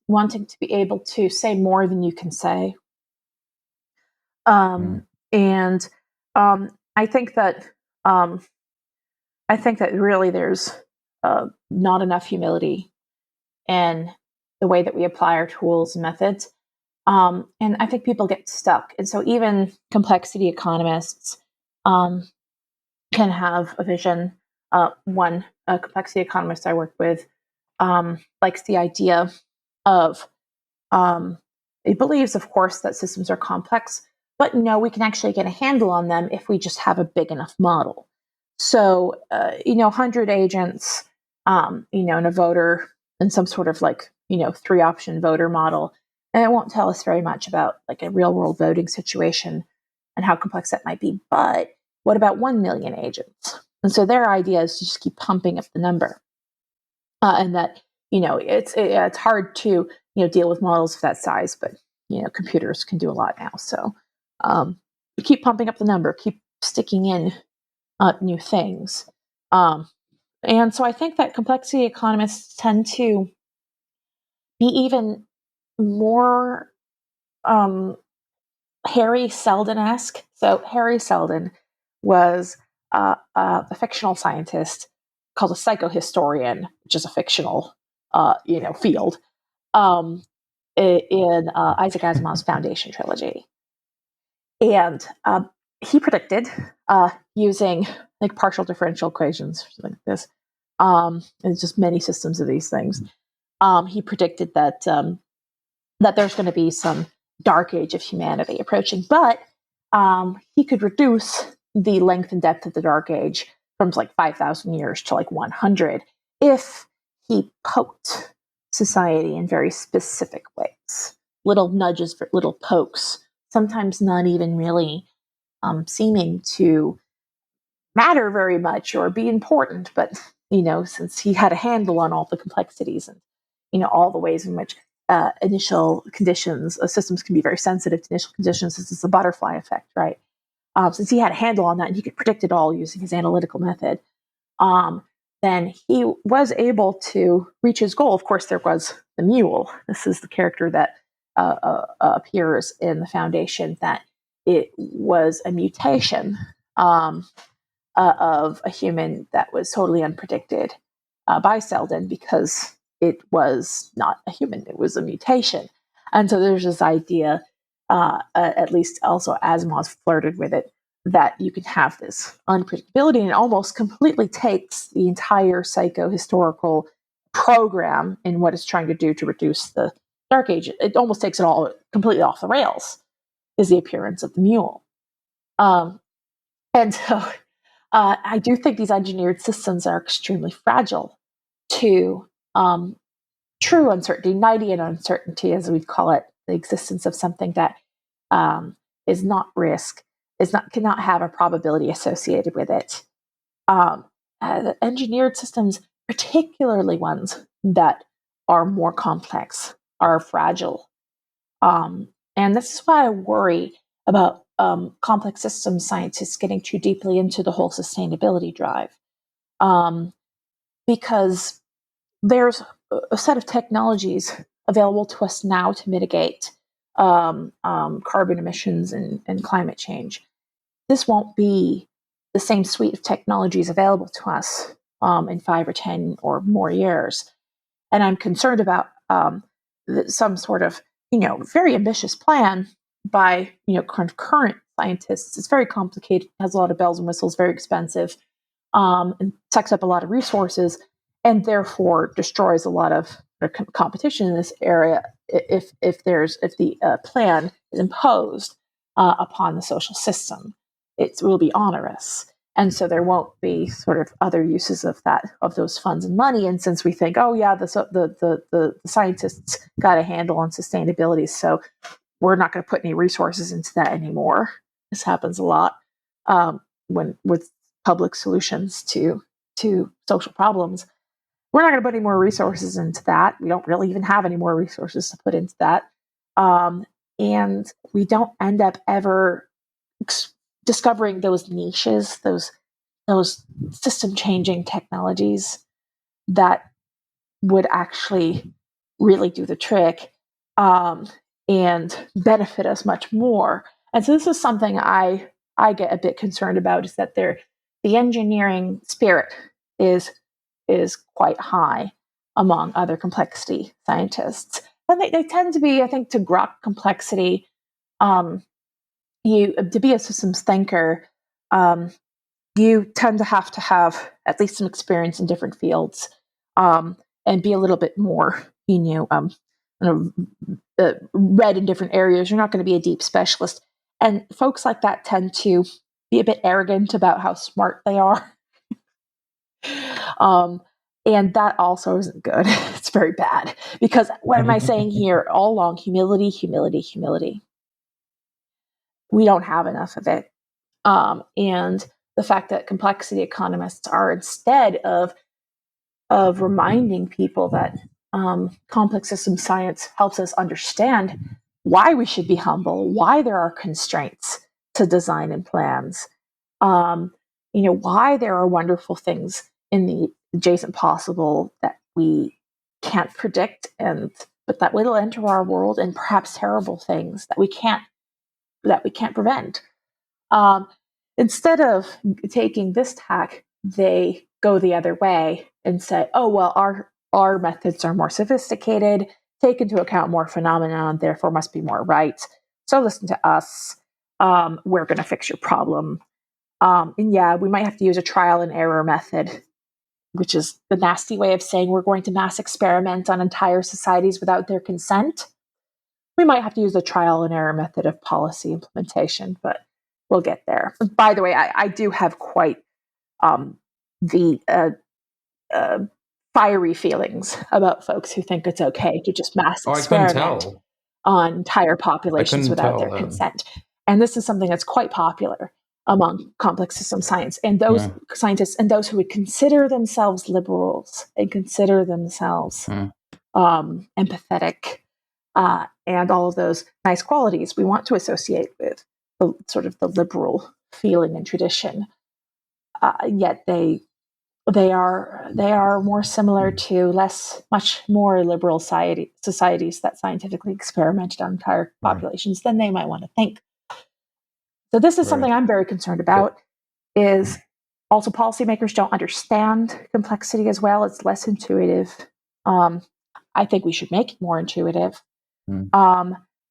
S2: wanting to be able to say more than you can say. And I think that really there's not enough humility in the way that we apply our tools and methods. And I think people get stuck. And so even complexity economists can have a vision One complexity economist I work with likes the idea of, he believes, of course, that systems are complex, but we can actually get a handle on them if we just have a big enough model. So, 100 agents, and a voter in some sort of 3-option voter model. And it won't tell us very much about like a real world voting situation and how complex that might be. But what about 1 million agents? And so their idea is to just keep pumping up the number. And that, it's hard to, deal with models of that size, but, computers can do a lot now. So keep pumping up the number, keep sticking in new things. And so I think that complexity economists tend to be even more Harry Seldon-esque. So Harry Seldon was a fictional scientist called a psychohistorian, which is a fictional, field, in Isaac Asimov's Foundation trilogy. And he predicted, using like partial differential equations, something like this, and just many systems of these things. He predicted that that there's going to be some dark age of humanity approaching, but he could reduce the length and depth of the dark age from like 5,000 years to like 100 if he poked society in very specific ways, little nudges, for little pokes, sometimes not even really seeming to matter very much or be important, but since he had a handle on all the complexities and all the ways in which initial conditions, systems can be very sensitive to initial conditions. This is the butterfly effect, right? Since he had a handle on that and he could predict it all using his analytical method, then he was able to reach his goal. Of course, there was the mule. This is the character that appears in the Foundation, that it was a mutation of a human that was totally unpredicted by Seldon, because it was not a human, it was a mutation. And so there's this idea, at least also Asimov flirted with it, that you can have this unpredictability, and it almost completely takes the entire psychohistorical program in what it's trying to do to reduce the Dark Age. It almost takes it all completely off the rails, is the appearance of the mule. And so I do think these engineered systems are extremely fragile to true uncertainty, Knightian uncertainty, as we'd call it, the existence of something that is not risk, cannot have a probability associated with it. Engineered systems, particularly ones that are more complex, are fragile. And this is why I worry about complex systems scientists getting too deeply into the whole sustainability drive. Because there's a set of technologies available to us now to mitigate carbon emissions and climate change. This won't be the same suite of technologies available to us in 5 or 10 or more years. And I'm concerned about some sort of, very ambitious plan by, current scientists. It's very complicated, has a lot of bells and whistles, very expensive, and sucks up a lot of resources, and therefore destroys a lot of competition in this area if the plan is imposed upon the social system. It will be onerous, and so there won't be sort of other uses of those funds and money. And since we think, oh yeah, the scientists got a handle on sustainability, so we're not going to put any resources into that anymore. This happens a lot when with public solutions to social problems. We're not going to put any more resources into that. We don't really even have any more resources to put into that. And we don't end up ever discovering those niches, those system-changing technologies that would actually really do the trick and benefit us much more. And so this is something I get a bit concerned about, is that the engineering spirit is quite high among other complexity scientists. And they tend to be, I think, to grok complexity, to be a systems thinker, you tend to have at least some experience in different fields, and be a little bit more, read in different areas. You're not going to be a deep specialist. And folks like that tend to be a bit arrogant about how smart they are. And that also isn't good. It's very bad. Because what am I saying here? All along, humility, humility, humility. We don't have enough of it. And the fact that complexity economists are, instead of reminding people that complex system science helps us understand why we should be humble, why there are constraints to design and plans, why there are wonderful things in the adjacent possible that we can't predict, but that will enter our world, and perhaps terrible things that we can't prevent. Instead of taking this tack, they go the other way and say, "Oh well, our methods are more sophisticated, take into account more phenomena, therefore must be more right. So listen to us. We're going to fix your problem." And yeah, we might have to use a trial and error method, which is the nasty way of saying we're going to mass experiment on entire societies without their consent. We might have to use the trial and error method of policy implementation, but we'll get there. By the way, I do have quite the fiery feelings about folks who think it's okay to just mass experiment on entire populations without their consent. And this is something that's quite popular among complex system science. And those scientists and those who would consider themselves liberals and consider themselves empathetic, and all of those nice qualities we want to associate with the sort of the liberal feeling and tradition. Yet they are more similar to much more liberal societies that scientifically experimented on entire populations than they might want to think. So this is something I'm very concerned about. Is also policymakers don't understand complexity as well. It's less intuitive. I think we should make it more intuitive.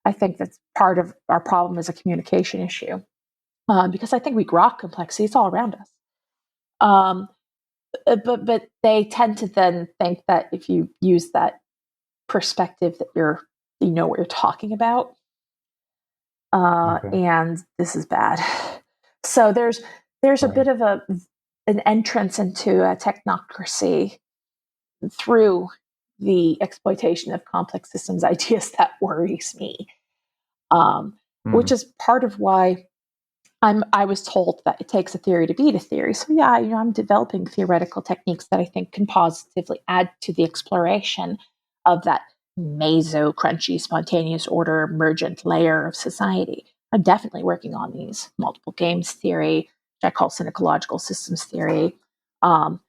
S2: I think that's part of our problem is a communication issue, because I think we grok complexity. It's all around us. But they tend to then think that if you use that perspective that you know what you're talking about. And this is bad. So there's a bit of an entrance into a technocracy through the exploitation of complex systems ideas that worries me, which is part of why I was told that it takes a theory to beat a theory. So yeah, I'm developing theoretical techniques that I think can positively add to the exploration of that meso, crunchy, spontaneous order, emergent layer of society. I'm definitely working on these multiple games theory, which I call synecological systems theory, and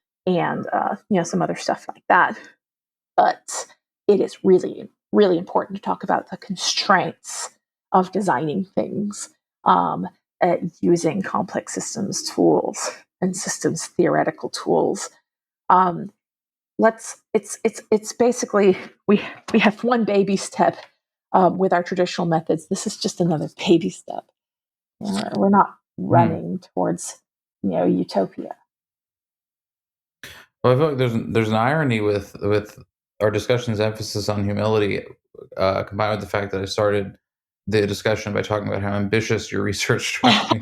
S2: some other stuff like that. But it is really, really important to talk about the constraints of designing things, using complex systems tools and systems theoretical tools. It's basically we have one baby step with our traditional methods. This is just another baby step. We're not running towards utopia.
S1: Well, I feel like there's an irony with our discussion's emphasis on humility, combined with the fact that I started the discussion by talking about how ambitious your research struck me.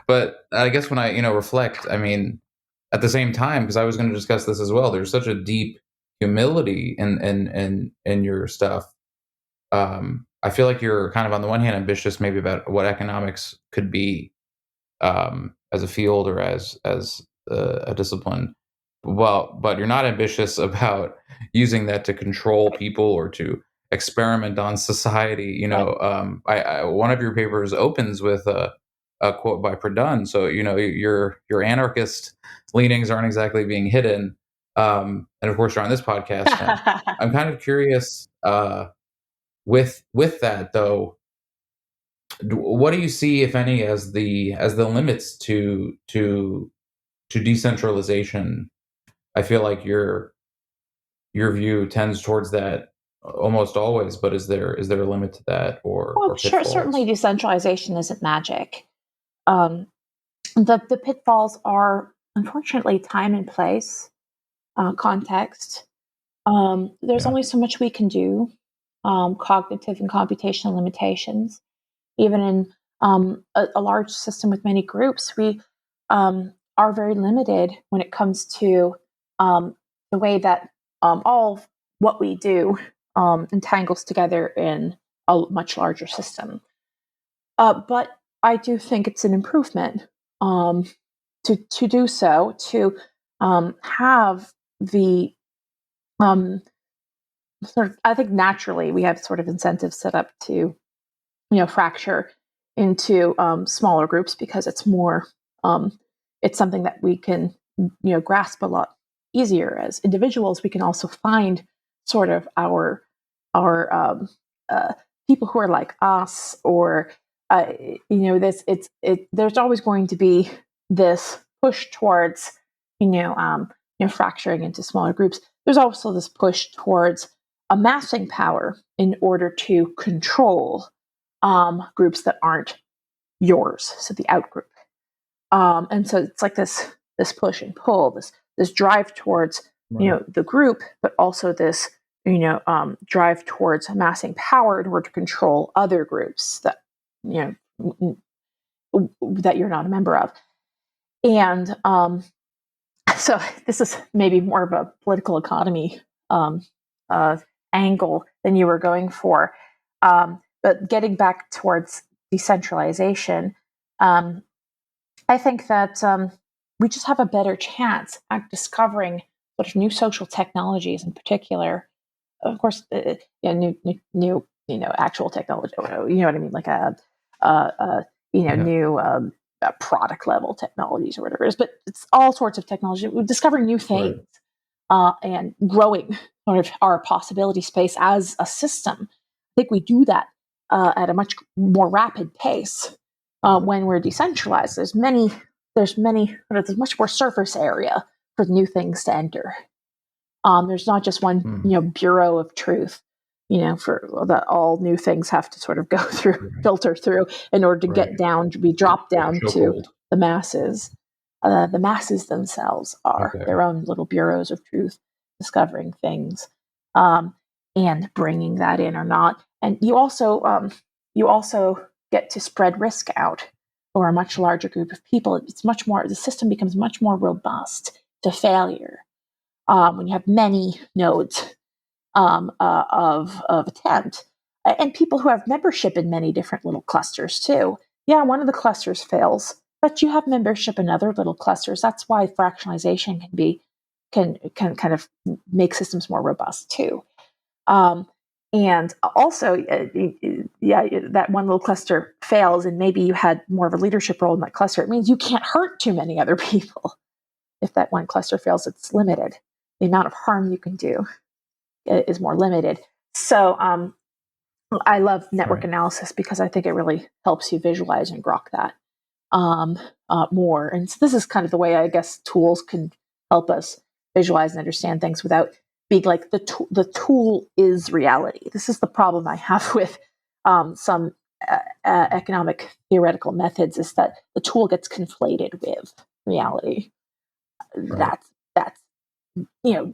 S1: But I guess when I reflect, I mean, at the same time, because I was going to discuss this as well, there's such a deep humility in your stuff. I feel like you're kind of on the one hand ambitious maybe about what economics could be as a field or as a discipline. Well, but you're not ambitious about using that to control people or to experiment on society. One of your papers opens with a quote by Proudhon. So your anarchist leanings aren't exactly being hidden. And of course, you're on this podcast. I'm kind of curious with that though. What do you see, if any, as the limits to decentralization? I feel like your view tends towards that almost always, but is there a limit to that, or
S2: Well, sure, certainly decentralization isn't magic. The pitfalls are, unfortunately, time and place, context. There's only so much we can do, cognitive and computational limitations. Even in a large system with many groups, we are very limited when it comes to the way that all of what we do entangles together in a much larger system. But I do think it's an improvement to do so, to have the sort of, I think naturally we have sort of incentives set up to fracture into smaller groups because it's more it's something that we can grasp a lot easier as individuals. We can also find sort of our people who are like us, or this there's always going to be this push towards fracturing into smaller groups. There's also this push towards amassing power in order to control groups that aren't yours, so the outgroup. And so it's like this push and pull, this drive towards the group, but also this drive towards amassing power in order to control other groups that that you're not a member of. And so this is maybe more of a political economy angle than you were going for. But getting back towards decentralization, I think that we just have a better chance at discovering sort of new social technologies in particular. Of course, new actual technology. You know what I mean, like new product level technologies or whatever it is. But it's all sorts of technology. We're discovering new things and growing sort of our possibility space as a system. I think we do that at a much more rapid pace when we're decentralized. There's much more surface area for new things to enter. There's not just one bureau of truth, for that all new things have to sort of go through, filter through in order to get down, to be dropped down to the masses. The masses themselves are their own little bureaus of truth, discovering things and bringing that in or not. And you also get to spread risk out over a much larger group of people. The system becomes much more robust to failure when you have many nodes of attempt, and people who have membership in many different little clusters too. Yeah, one of the clusters fails, but you have membership in other little clusters. That's why fractionalization can kind of make systems more robust too. And also, that one little cluster fails, and maybe you had more of a leadership role in that cluster. It means you can't hurt too many other people. If that one cluster fails, it's limited. The amount of harm you can do is more limited. So I love network analysis because I think it really helps you visualize and grok that more. And so this is kind of the way I guess tools can help us visualize and understand things without being like the tool is reality. This is the problem I have with some economic theoretical methods, is that the tool gets conflated with reality. That's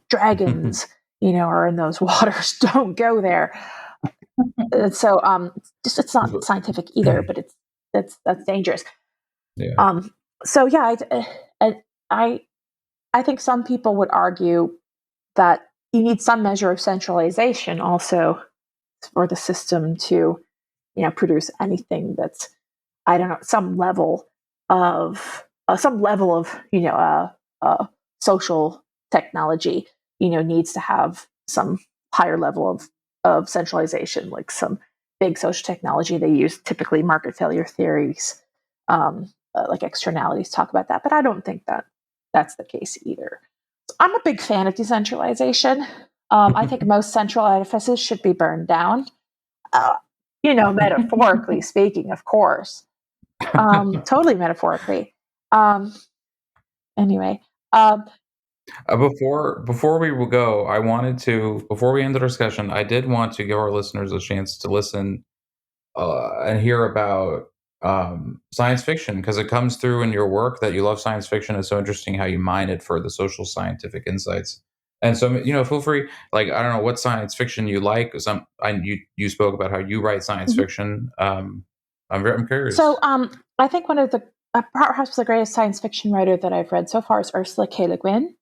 S2: dragons are in those waters. Don't go there. So it's not scientific either, but that's dangerous. So I think some people would argue that you need some measure of centralization also for the system to produce anything that's, I don't know, some level of social technology needs to have some higher level of centralization, like some big social technology. They use typically market failure theories, like externalities talk about that, but I don't think that that's the case either. So I'm a big fan of decentralization. I think most central edifices should be burned down, metaphorically speaking, of course. Totally metaphorically. Anyway,
S1: before we will go, I wanted to, before we end the discussion, I did want to give our listeners a chance to listen and hear about science fiction, because it comes through in your work that you love science fiction. It's so interesting how you mine it for the social scientific insights. And so, feel free, like, I don't know what science fiction you like. You spoke about how you write science
S2: Mhm.
S1: fiction. I'm
S2: So,
S1: curious.
S2: I think one of the perhaps the greatest science fiction writer that I've read so far is Ursula K. Le Guin.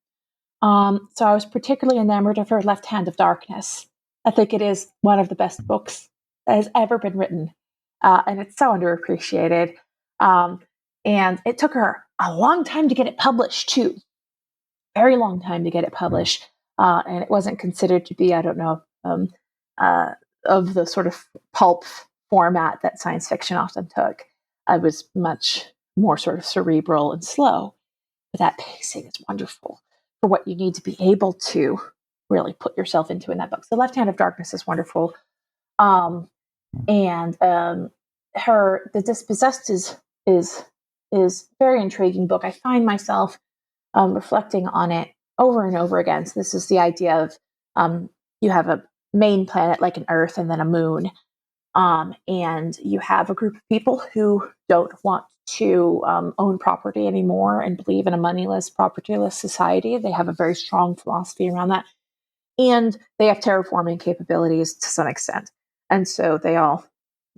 S2: So I was particularly enamored of her Left Hand of Darkness. I think it is one of the best books that has ever been written, and it's so underappreciated. Um, and it took her a long time to get it published, too. Very long time to get it
S1: Mm,
S2: published, and it wasn't considered to be, I don't know, uh, of the sort of pulp format that science fiction often took. I was much more sort of cerebral and slow, but that pacing is wonderful for what you need to be able to really put yourself into in that book. So, Left Hand of Darkness is wonderful, um, and her The Dispossessed is is very intriguing book. I find myself reflecting on it over and over again. So this is the idea of you have a main planet like an Earth and then a moon, and you have a group of people who don't want to own property anymore and believe in a moneyless, propertyless society. They have a very strong philosophy around that, and they have terraforming capabilities to some extent. And so they all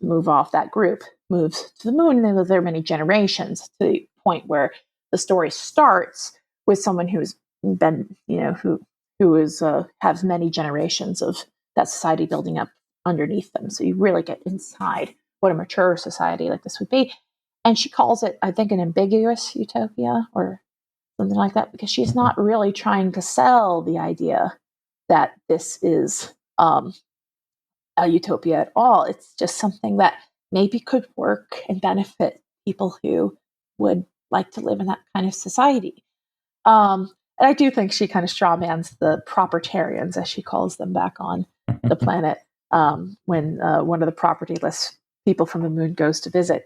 S2: move off. That group moves to the moon, and they live there many generations to the point where the story starts with someone who's been, who is has many generations of that society building up underneath them. So you really get inside what a mature society like this would be. And she calls it, I think, an ambiguous utopia or something like that, because she's
S1: mhm.
S2: not really trying to sell the idea that this is a utopia at all. It's just something that maybe could work and benefit people who would like to live in that kind of society. And I do think she kind of strawmans the propertarians, as she calls them, back on the planet when one of the propertyless people from the moon goes to visit.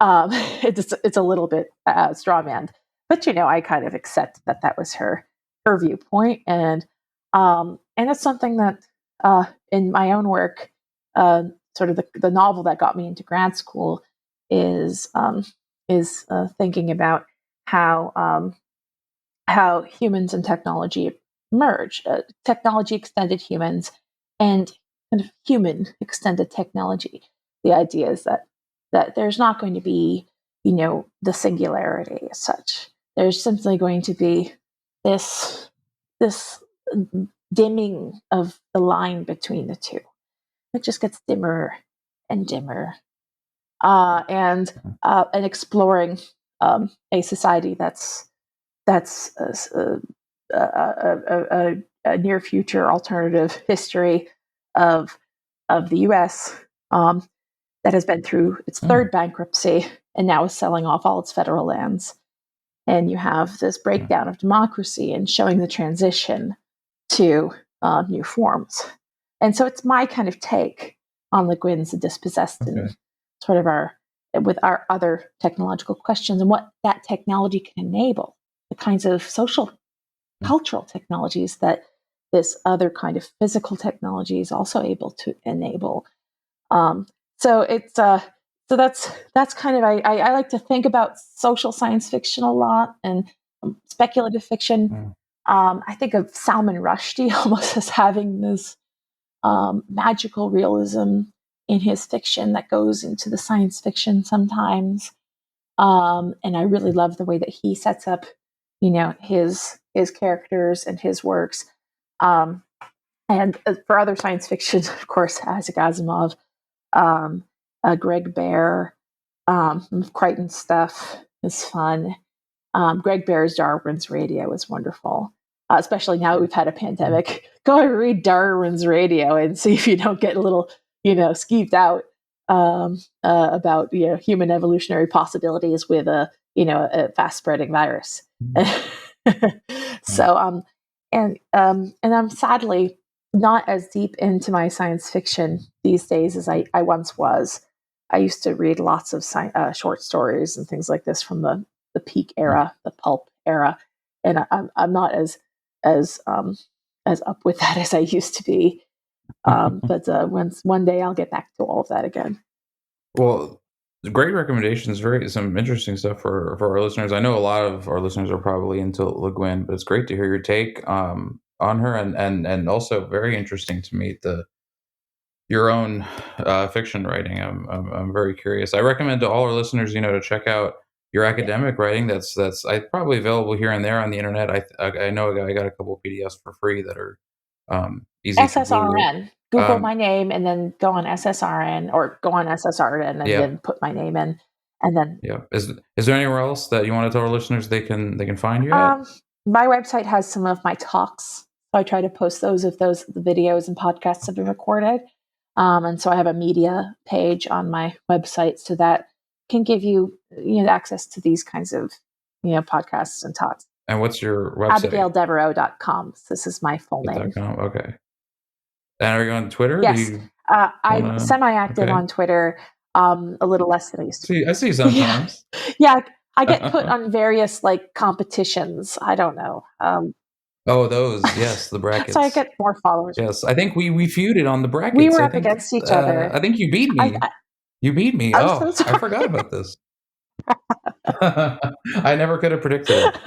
S2: It's a little bit strawmanned, but I kind of accept that that was her viewpoint, and it's something that in my own work, sort of the novel that got me into grad school is thinking about how how humans and technology merge. Technology extended humans and kind of human extended technology. The idea is that there's not going to be, the singularity as such. There's simply going to be this dimming of the line between the two. It just gets dimmer and dimmer, and exploring a society that's a near future alternative history of the U.S. That has been through its third
S1: Mm,
S2: bankruptcy and now is selling off all its federal lands. And you have this
S1: mm.
S2: breakdown of democracy and showing the transition to new forms. And so it's my kind of take on Le Guin's The Dispossessed
S1: Okay.
S2: and sort of our with our other technological questions and what that technology can enable, the kinds of social
S1: Mm,
S2: cultural technologies that this other kind of physical technology is also able to enable. Um, so it's so that's kind of I like to think about social science fiction a lot and speculative fiction.
S1: mm.
S2: I think of Salman Rushdie almost as having this magical realism in his fiction that goes into the science fiction sometimes. And I really love the way that he sets up, his characters and his works. Um, and for other science fiction, of course, Isaac Asimov, um, Greg Bear, Crichton stuff is fun. Greg Bear's Darwin's Radio is wonderful, especially now that we've had a pandemic. Go and read Darwin's Radio and see if you don't get a little, skeeved out about human evolutionary possibilities with a fast spreading virus.
S1: Mm, mm,
S2: so and I'm sadly not as deep into my science fiction these days as I once was. I used to read lots of short stories and things like this from the peak
S1: mm.
S2: era, the pulp era, and I'm not as up with that as I used to be. But once one day I'll get back to all of that again.
S1: Well, Great recommendations. Very some interesting stuff for our listeners. I know a lot of our listeners are probably into Le Guin, but it's great to hear your take on her, and also very interesting to meet the your own fiction writing. I'm very curious. I recommend to all our listeners, to check out your academic writing. That's I probably available here and there on the internet. I know I got a couple of PDFs for free that are easy to Google.
S2: SSRN. Google
S1: Um,
S2: my name and then go on SSRN, or go on SSRN and
S1: yeah,
S2: then put my name in, and then
S1: yeah. Is there anywhere else that you want to tell our listeners they can find you at?
S2: um, my website has some of my talks. So I try to post those if those the videos and podcasts have been recorded. And so I have a media page on my website, so that can give you access to these kinds of podcasts and talks.
S1: And what's your website?
S2: AbigailDevereaux.com. So this is my full name.
S1: .com. Okay. And are you on Twitter? Do
S2: Yes,
S1: you want
S2: I'm
S1: to?
S2: semi-active
S1: Okay.
S2: on Twitter. A little less than I used to.
S1: I see
S2: Yeah,
S1: sometimes.
S2: yeah. I get put on various like competitions. I don't know.
S1: Oh, those, yes, the
S2: So I
S1: brackets.
S2: get more followers.
S1: Yes, I think we feuded on the
S2: We
S1: brackets.
S2: were up against each other.
S1: I think you beat
S2: I,
S1: me.
S2: I
S1: You beat me.
S2: I'm so
S1: Oh, I forgot
S2: sorry.
S1: about this. I never could have predicted it.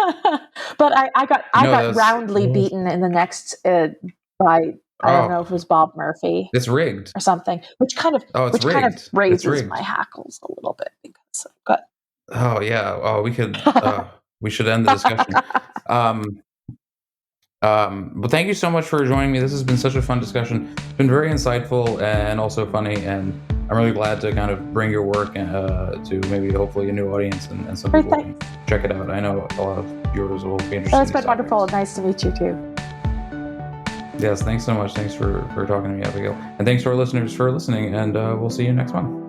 S2: But I
S1: No,
S2: got
S1: that's
S2: roundly beaten in the next by, I don't know if it
S1: oh,
S2: was Bob Murphy
S1: it's rigged.
S2: or something,
S1: Oh, it's
S2: which kind of
S1: rigged. It's
S2: raises my
S1: rigged.
S2: hackles a little bit because but
S1: Oh yeah. Oh, we should end the discussion. Um, but thank you so much for joining me. This has been such a fun discussion. It's been very insightful and also funny, and I'm really glad to kind of bring your work to maybe hopefully a new audience, and some
S2: Great,
S1: people can
S2: thanks.
S1: check it out. I know a lot of yours will be interested
S2: Well,
S1: in
S2: it's
S1: these
S2: been wonderful.
S1: topics.
S2: Nice to meet you too.
S1: Yes, thanks so much. Thanks for talking to me, Abigail. And thanks to our listeners for listening, and we'll see you next one.